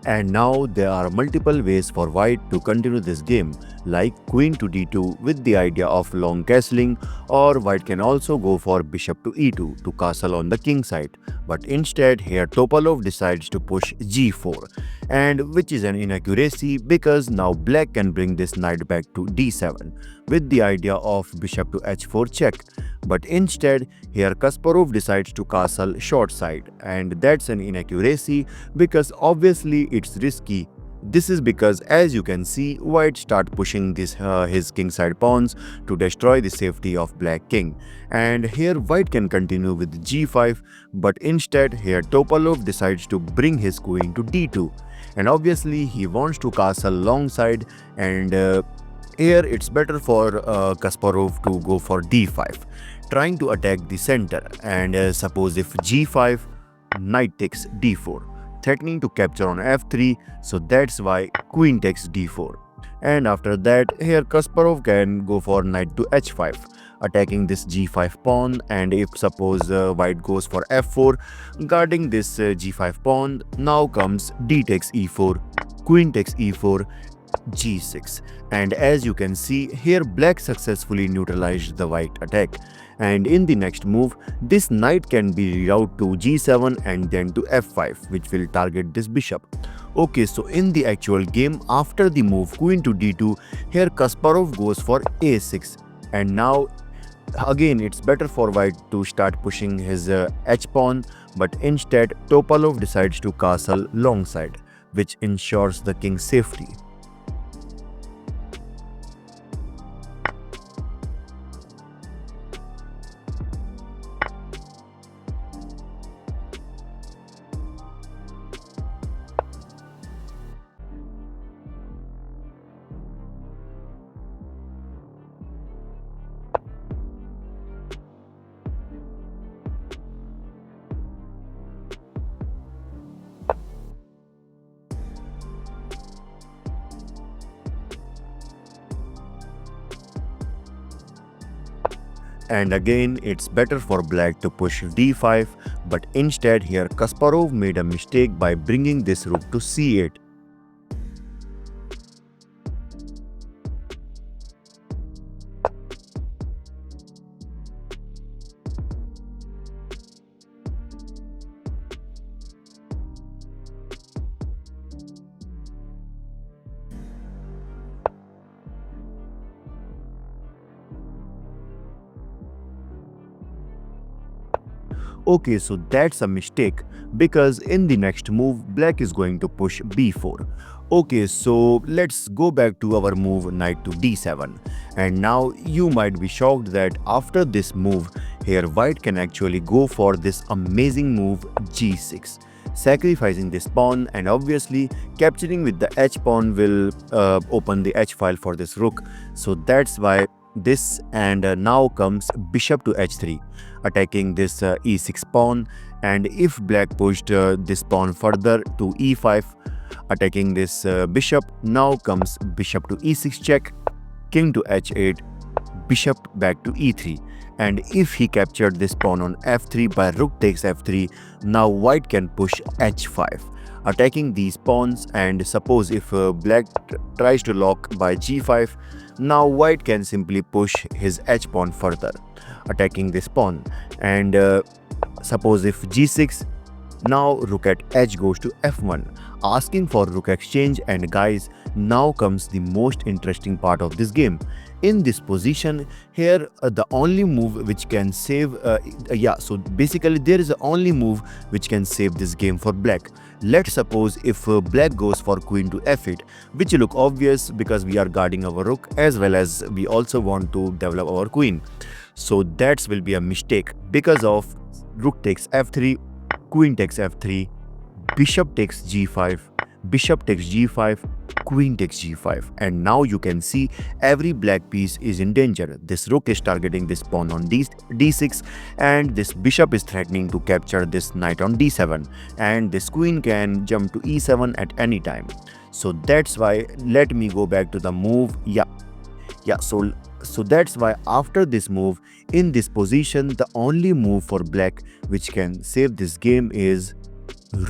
And now there are multiple ways for white to continue this game, like queen to d2 with the idea of long castling, or white can also go for bishop to e2 to castle on the king side. But instead here Topalov decides to push g4, and which is an inaccuracy because now black can bring this knight back to d7 with the idea of bishop to h4 check. But instead here Kasparov decides to castle short side, and that's an inaccuracy because obviously it's risky. This is because, as you can see, white start pushing his kingside pawns to destroy the safety of black king. And here white can continue with g5, but instead here Topalov decides to bring his queen to d2. And obviously he wants to castle long side, and here it's better for Kasparov to go for d5, trying to attack the center. And suppose if g5, knight takes d4, threatening to capture on f3, so that's why queen takes d4. And after that, here Kasparov can go for knight to h5, attacking this g5 pawn. And if suppose white goes for f4, guarding this g5 pawn, now comes d takes e4, queen takes e4, g6. And as you can see here, black successfully neutralized the white attack. And in the next move, this knight can be rerouted to g7 and then to f5, which will target this bishop. Okay, so in the actual game, after the move queen to d2, here Kasparov goes for a6. And now again it's better for white to start pushing his h-pawn, but instead Topalov decides to castle long side, which ensures the king's safety. And again it's better for black to push d5, but instead here Kasparov made a mistake by bringing this rook to c8. Okay, so that's a mistake because in the next move, black is going to push b4. Okay, so let's go back to our move knight to d7. And now you might be shocked that after this move, here white can actually go for this amazing move g6, sacrificing this pawn, and obviously capturing with the h-pawn will open the h-file for this rook. So that's why this, and now comes bishop to h3, attacking this e6 pawn. And if black pushed this pawn further to e5, attacking this bishop, now comes bishop to e6 check, king to h8, bishop back to e3. And if he captured this pawn on f3 by rook takes f3, now white can push h5, attacking these pawns. And suppose if black tries to lock by g5, now white can simply push his h-pawn further, attacking this pawn. And suppose if g6, now rook at h goes to f1, asking for rook exchange. And guys, now comes the most interesting part of this game. In this position here, the only move which can save so basically there is the only move which can save this game for black. Let's suppose if black goes for queen to f8, which look obvious because we are guarding our rook as well as we also want to develop our queen. So that will be a mistake because of rook takes f3, queen takes f3, bishop takes g5, bishop takes g5, queen takes g5. And now you can see every black piece is in danger. This rook is targeting this pawn on d6, and this bishop is threatening to capture this knight on d7, and this queen can jump to e7 at any time. So that's why, let me go back to the move. So that's why after this move, in this position, the only move for black which can save this game is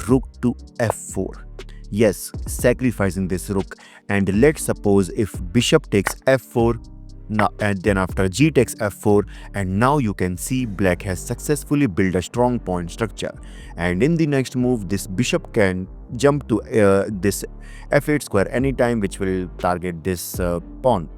rook to f4. Yes, sacrificing this rook. And let's suppose if bishop takes f4, now, and then after g takes f4, and now you can see black has successfully built a strong pawn structure. And in the next move, this bishop can jump to this f8 square anytime, which will target this pawn.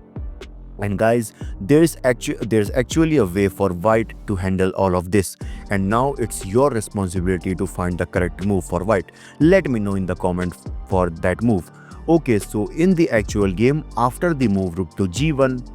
And guys, there's actually a way for white to handle all of this, and now it's your responsibility to find the correct move for white. Let me know in the comment for that move. Okay, so in the actual game, after the move rook to g1,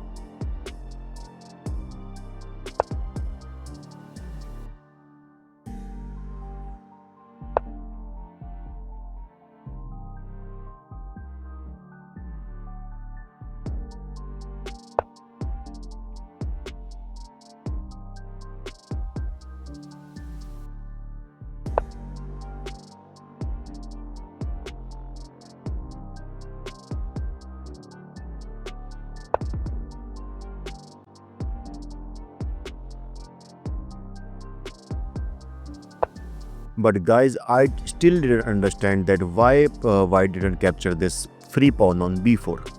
but guys, I still didn't understand that why white didn't capture this free pawn on b4.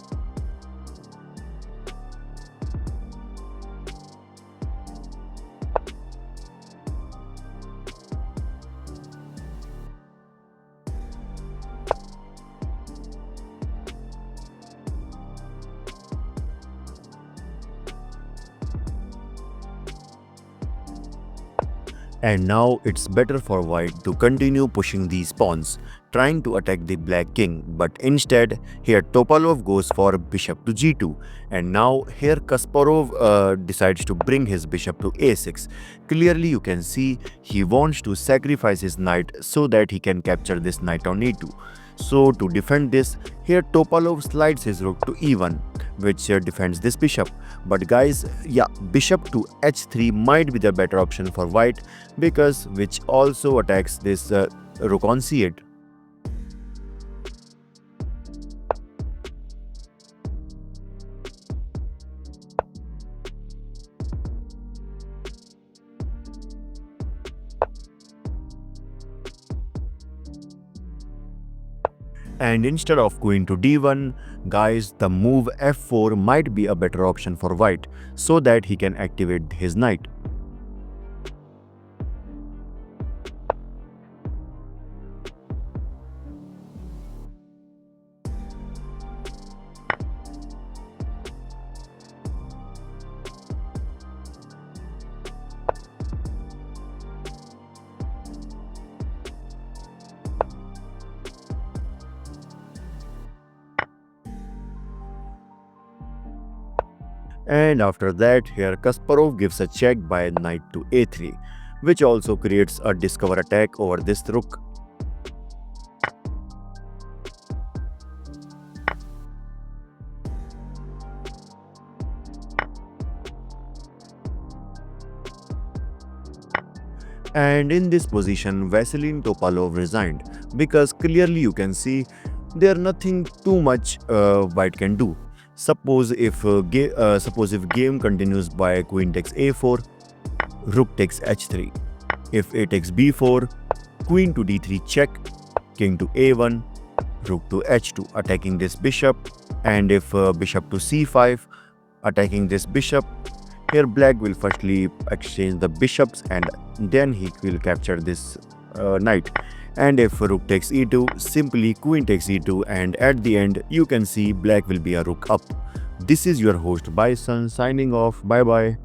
And now it's better for white to continue pushing these pawns, trying to attack the black king, but instead here Topalov goes for bishop to g2, and now here Kasparov decides to bring his bishop to a6. Clearly you can see he wants to sacrifice his knight so that he can capture this knight on e2. So to defend this, here Topalov slides his rook to e1, which defends this bishop. But guys, yeah, bishop to h3 might be the better option for white, because which also attacks this rook on c8. And instead of queen to d1, guys, the move f4 might be a better option for white, so that he can activate his knight. And after that, here Kasparov gives a check by knight to a3, which also creates a discover attack over this rook. And in this position, Veselin Topalov resigned, because clearly you can see there nothing too much white can do. Suppose if game continues by queen takes a4, rook takes h3. If a takes b4, queen to d3 check, king to a1, rook to h2 attacking this bishop, and if bishop to c5 attacking this bishop, here black will firstly exchange the bishops and then he will capture this knight. And if rook takes e2, simply queen takes e2, and at the end you can see black will be a rook up. This is your host Bison signing off. Bye bye.